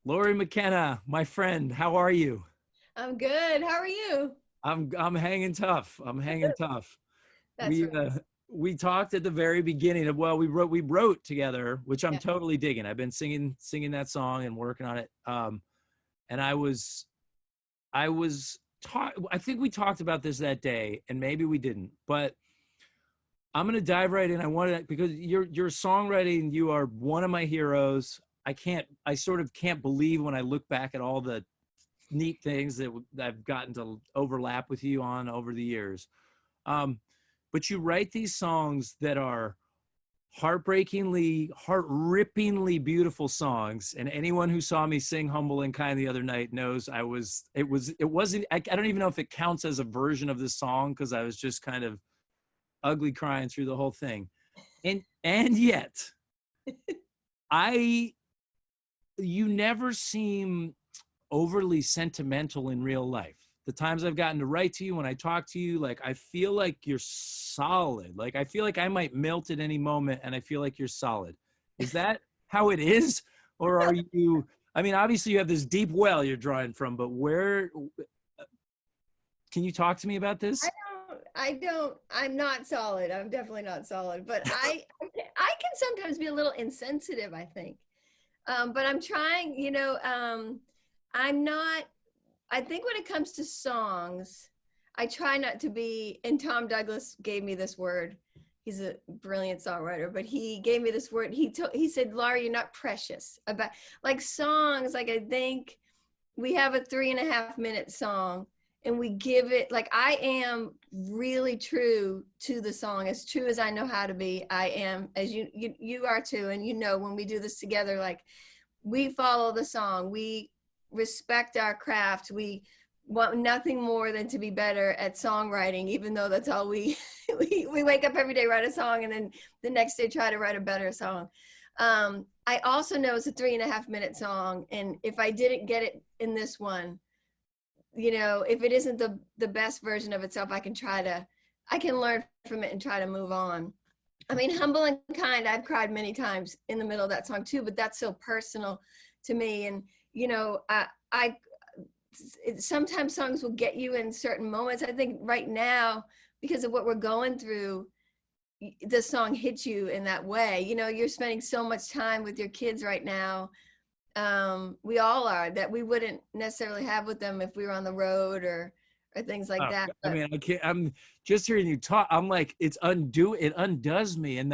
Lori McKenna, my friend, how are you? I'm good. How are you? I'm hanging tough. I'm hanging tough. That's We right. uh we talked at the very beginning of we wrote together, which I'm Yeah. totally digging. I've been singing that song and working on it. And I think we talked about this that day, and maybe we didn't, but I'm gonna dive right in. I wanted to, because your songwriting, you are one of my heroes. I sort of can't believe when I look back at all the neat things that I've gotten to overlap with you on over the years. Um, but you write these songs that are heartbreakingly, heart-rippingly beautiful songs. And anyone who saw me sing Humble and Kind the other night knows it wasn't, I don't even know if it counts as a version of this song because I was just kind of ugly crying through the whole thing. And yet, I, you never seem overly sentimental in real life. The times I've gotten to write to you, when I talk to you, like I feel like you're solid. Like I feel like I might melt at any moment and I feel like you're solid. Is that how it is? Or are you, I mean, obviously you have this deep well you're drawing from, but where, can you talk to me about I this? I'm not solid. I'm definitely not solid, but I can sometimes be a little insensitive, I think. But I'm trying, I'm not, I think when it comes to songs, I try not to be, and Tom Douglas gave me this word. He's a brilliant songwriter, but he gave me this word. He said, Laura, you're not precious about like songs. Like I think we have a 3.5 minute song and we give it like I am really true to the song, as true as I know how to be. I am, as you are too. And when we do this together, like we follow the song, we respect our craft, we want nothing more than to be better at songwriting, even though that's all we we wake up every day, write a song, and then the next day try to write a better song. I also know it's a 3.5 minute song, and if I didn't get it in this one, if it isn't the best version of itself, I can learn from it and try to move on. I mean, Humble and Kind, I've cried many times in the middle of that song too, but that's so personal to me. And I sometimes songs will get you in certain moments. I think right now, because of what we're going through, the song hits you in that way. You're spending so much time with your kids right now. We all are, that we wouldn't necessarily have with them if we were on the road or things like Oh, that. I But mean, I can't. I'm just hearing you talk. I'm like, it undoes me, and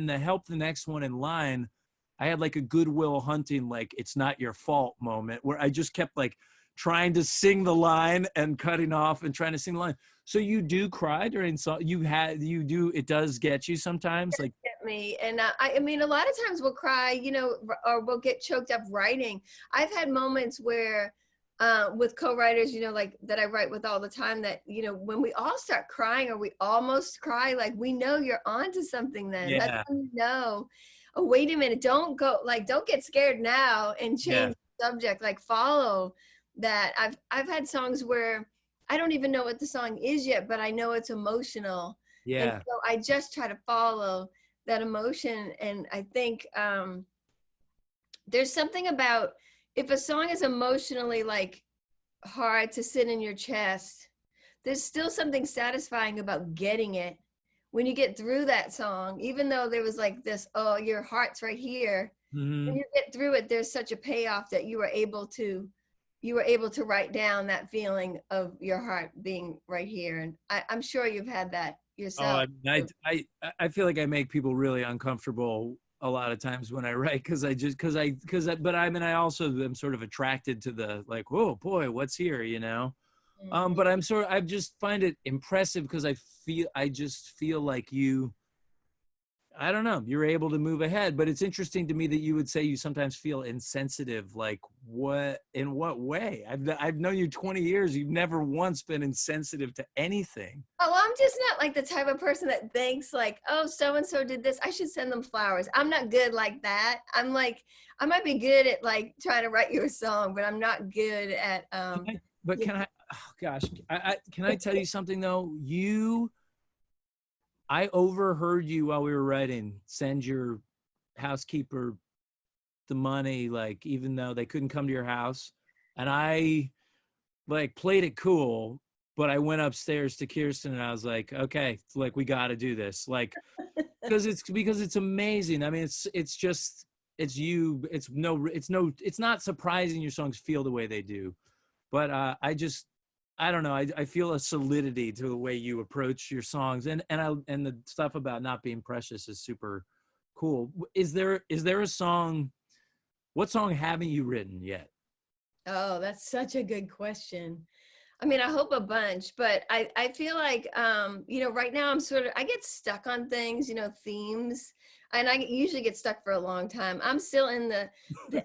the help the next one in line. I had like a Goodwill Hunting, like it's not your fault moment where I just kept like trying to sing the line and cutting off and trying to sing the line. So you do cry during song. You do. It does get you sometimes. Like, hit me, and I mean, a lot of times we'll cry, or we'll get choked up writing. I've had moments where with co-writers, like that I write with all the time, that when we all start crying or we almost cry, like we know you're onto something. Then that's yeah, when you know, oh, wait a minute, don't get scared now and yeah, change the subject, like follow that. I've had songs where I don't even know what the song is yet, but I know it's emotional, and yeah. so I just try to follow that emotion. And I think there's something about, if a song is emotionally like hard to sit in your chest, there's still something satisfying about getting it when you get through that song, even though there was like this, oh, your heart's right here. When Hmm. you get through it, there's such a payoff that you were able to write down that feeling of your heart being right here. And I'm sure you've had that Oh, yourself. I feel like I make people really uncomfortable a lot of times when I write but I mean I also am sort of attracted to the like, oh boy, what's here, you know? Mhm. But I just find it impressive because I just feel like I don't know, you're able to move ahead. But it's interesting to me that you would say you sometimes feel insensitive. Like in what way? I've known you 20 years. You've never once been insensitive to anything. Oh, well, I'm just not like the type of person that thinks like, oh, so and so did this, I should send them flowers. I'm not good like that. I'm like, I might be good at like trying to write you a song, but I'm not good at you Can I, oh gosh, can I tell you something though? I overheard you while we were writing, send your housekeeper the money, like even though they couldn't come to your house. And I like played it cool, but I went upstairs to Kirsten and I was like, okay, like we got to do this, like because it's amazing. I mean, it's just it's not surprising your songs feel the way they do, but I don't know. I feel a solidity to the way you approach your songs, and the stuff about not being precious is super cool. Is there a song? What song haven't you written yet? Oh, that's such a good question. I mean, I hope a bunch, but I feel like, right now I get stuck on things, themes, and I usually get stuck for a long time. I'm still in the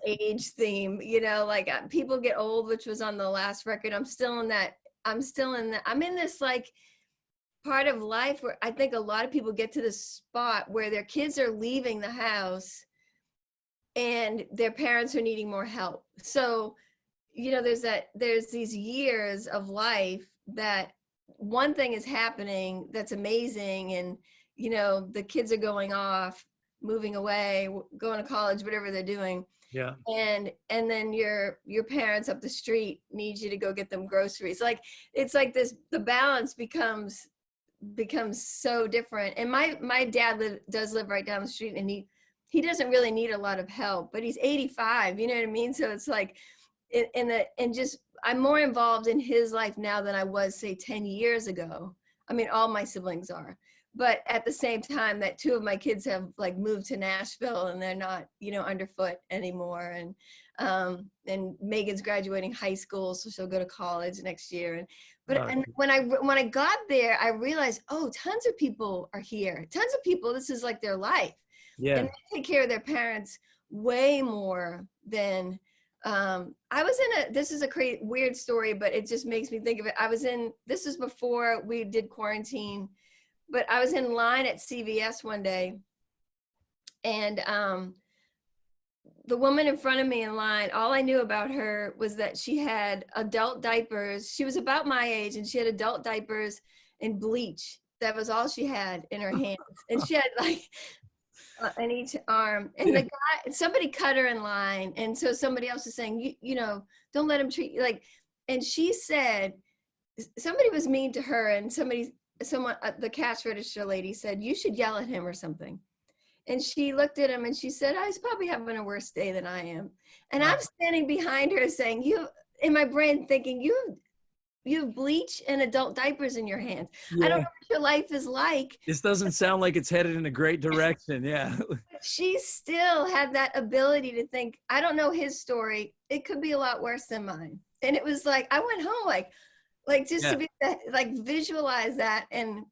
age theme, like people get old, which was on the last record. I'm still in that. I'm in this like part of life where I think a lot of people get to this spot where their kids are leaving the house and their parents are needing more help. So there's these years of life that one thing is happening that's amazing, and the kids are going off, moving away, going to college, whatever they're doing, Yeah. and then your parents up the street need you to go get them groceries. Like it's like this, the balance becomes so different. And my dad does live right down the street, and he doesn't really need a lot of help, but he's 85, you know what I mean? So it's like just I'm more involved in his life now than I was, say, 10 years ago. I mean, all my siblings are, but at the same time that two of my kids have like moved to Nashville and they're not, underfoot anymore. And Megan's graduating high school, so she'll go to college next year. And when I got there, I realized, oh, tons of people are here. Tons of people, this is like their life. Yeah. And they take care of their parents way more than I was this is a weird story, but it just makes me think of it. This was before we did quarantine, but I was in line at CVS one day, and the woman in front of me in line, all I knew about her was that she had adult diapers. She was about my age, and she had adult diapers and bleach. That was all she had in her hands. And she had like on each arm, and the guy, somebody cut her in line, and so somebody else is saying, don't let him treat you like. And she said somebody was mean to her, and someone the cash register lady said, you should yell at him or something. And she looked at him and she said, he's probably having a worse day than I am. And I'm standing behind her saying, in my brain thinking, you have bleach and adult diapers in your hands. Yeah. I don't know what your life is like. This doesn't sound like it's headed in a great direction. Yeah. She still had that ability to think, I don't know his story. It could be a lot worse than mine. And it was like, I went home like just to be like visualize that. And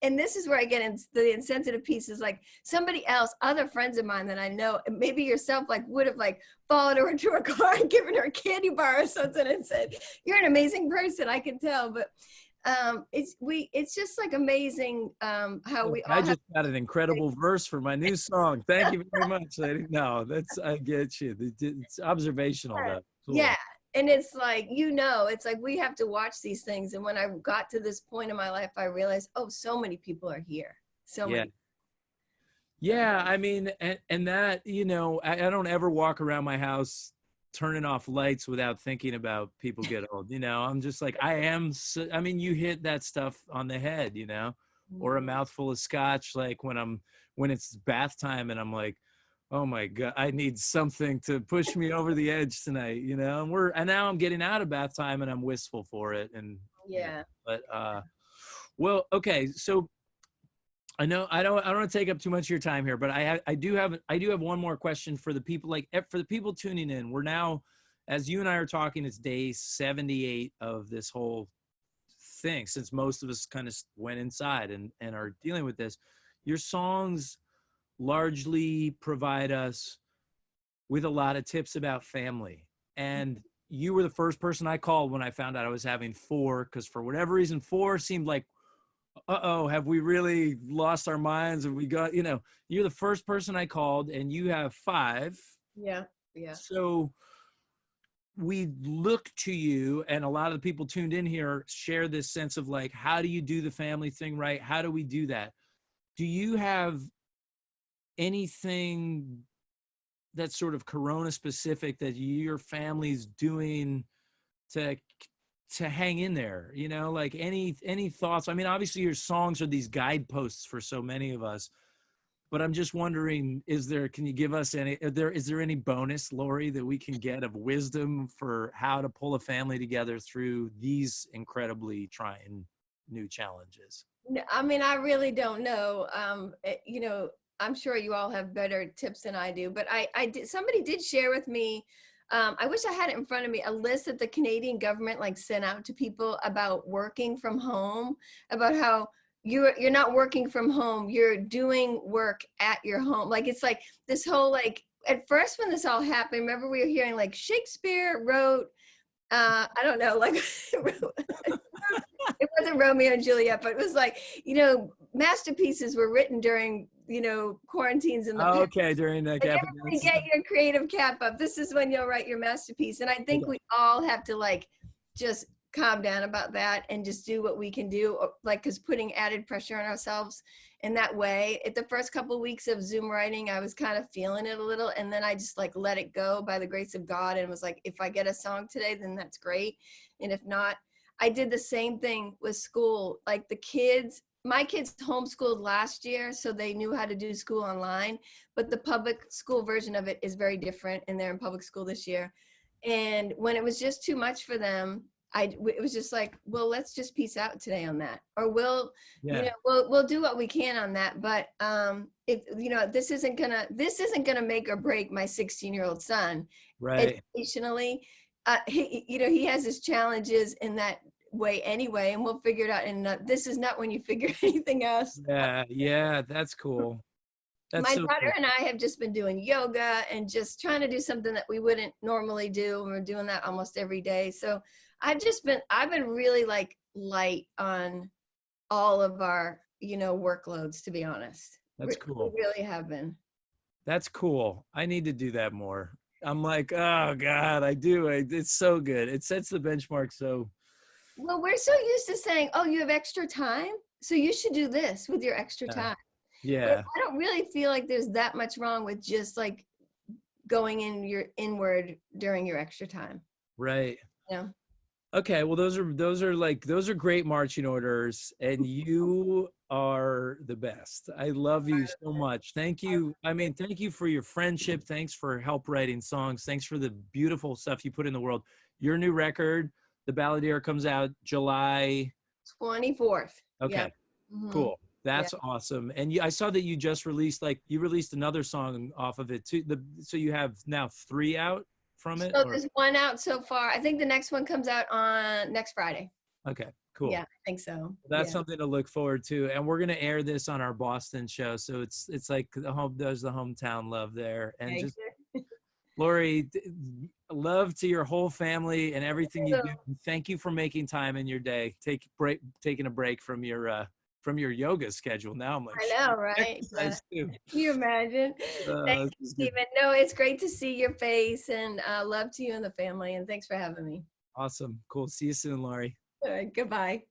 this is where I get in the insensitive pieces. Like somebody else, other friends of mine that I know, maybe yourself, like would have like followed her into her car and given her a candy bar or something and said, you're an amazing person, I can tell. But it's just like amazing how we all just got an incredible verse for my new song. Thank you very much, lady. No, I get you. It's observational though. Cool. Yeah. And it's like, it's like we have to watch these things. And when I got to this point in my life, I realized, oh, so many people are here. So many. Yeah, I mean, and that, I don't ever walk around my house turning off lights without thinking about people get old. I'm just like, you hit that stuff on the head, or a mouthful of scotch, like when it's bath time and I'm like, oh my God, I need something to push me over the edge tonight, and now I'm getting out of bath time and I'm wistful for it. And well, okay. So I know I don't want to take up too much of your time here, but I do have one more question for the people, for the people tuning in. We're now, as you and I are talking, it's day 78 of this whole thing, since most of us kind of went inside and are dealing with this. Your songs largely provide us with a lot of tips about family. And you were the first person I called when I found out I was having 4, because for whatever reason, 4 seemed like, have we really lost our minds? Have we got, you're the first person I called, and you have 5. Yeah. So we look to you, and a lot of the people tuned in here share this sense of like, how do you do the family thing right? How do we do that? Do you have anything that's sort of Corona specific that your family's doing to hang in there, you know, like any thoughts? I mean, obviously your songs are these guideposts for so many of us, but I'm just wondering, can you give us is there any bonus, Lori, that we can get of wisdom for how to pull a family together through these incredibly trying new challenges? I mean, I really don't know. You know, I'm sure you all have better tips than I do, but I did, somebody did share with me, I wish I had it in front of me, a list that the Canadian government like sent out to people about working from home, about how you're not working from home, you're doing work at your home. Like, it's like this whole, like, at first when this all happened, remember we were hearing like Shakespeare wrote, I don't know, like it wasn't Romeo and Juliet, but it was like, you know, masterpieces were written during, you know, quarantines in the Oh, past. okay, during the Like, everybody get your creative cap up. This is when you'll write your masterpiece. And I think we all have to like just calm down about that and just do what we can do. Like, because putting added pressure on ourselves in that way. At the first couple of weeks of Zoom writing, I was kind of feeling it a little, and then I just like let it go by the grace of God, and was like, if I get a song today, then that's great, and if not, I did the same thing with school. Like, my kids homeschooled last year, so they knew how to do school online, but the public school version of it is very different, and they're in public school this year. And when it was just too much for them, it was just like, well, let's just peace out today on that, or you know, we'll do what we can on that. But if, you know, this isn't gonna make or break my 16-year-old son, right. educationally. You know, he has his challenges in that way anyway, and we'll figure it out. And this is not when you figure anything else. Yeah, that's cool. That's My so daughter cool. and I have just been doing yoga and just trying to do something that we wouldn't normally do. And we're doing that almost every day. So I've been really like light on all of our, you know, workloads, to be honest. That's We cool. really have been. That's cool. I need to do that more. I'm like, oh God, I do. It's so good. It sets the benchmark. So Well, we're so used to saying, oh, you have extra time, so you should do this with your extra yeah, time. But yeah, I don't really feel like there's that much wrong with just like going inward during your extra time. right. You know? Okay, well those are great marching orders, and you are the best. I love you so much. Thank you. I mean, thank you for your friendship. Thanks for help writing songs. Thanks for the beautiful stuff you put in the world. Your new record, The Balladeer, comes out July. 24th. Okay, Yep. Hmm. cool. Yeah. That's awesome. And I saw that you just released, like, you released another song off of it too. So you have now 3 out from it, So or there's one out so far. I think the next one comes out on next Friday. okay, cool. Yeah, I think so. That's Yeah. something to look forward to, and we're gonna air this on our Boston show, so it's like the home does the hometown love there, and just Lori, love to your whole family and everything you do. Thank you for making time in your day, taking a break from your yoga schedule. Now I'm like, I know, right? exercise too. Can you imagine? Thank This you, is good. Stephen. No, it's great to see your face, and love to you and the family. And thanks for having me. Awesome, cool. See you soon, Lori. All right, goodbye.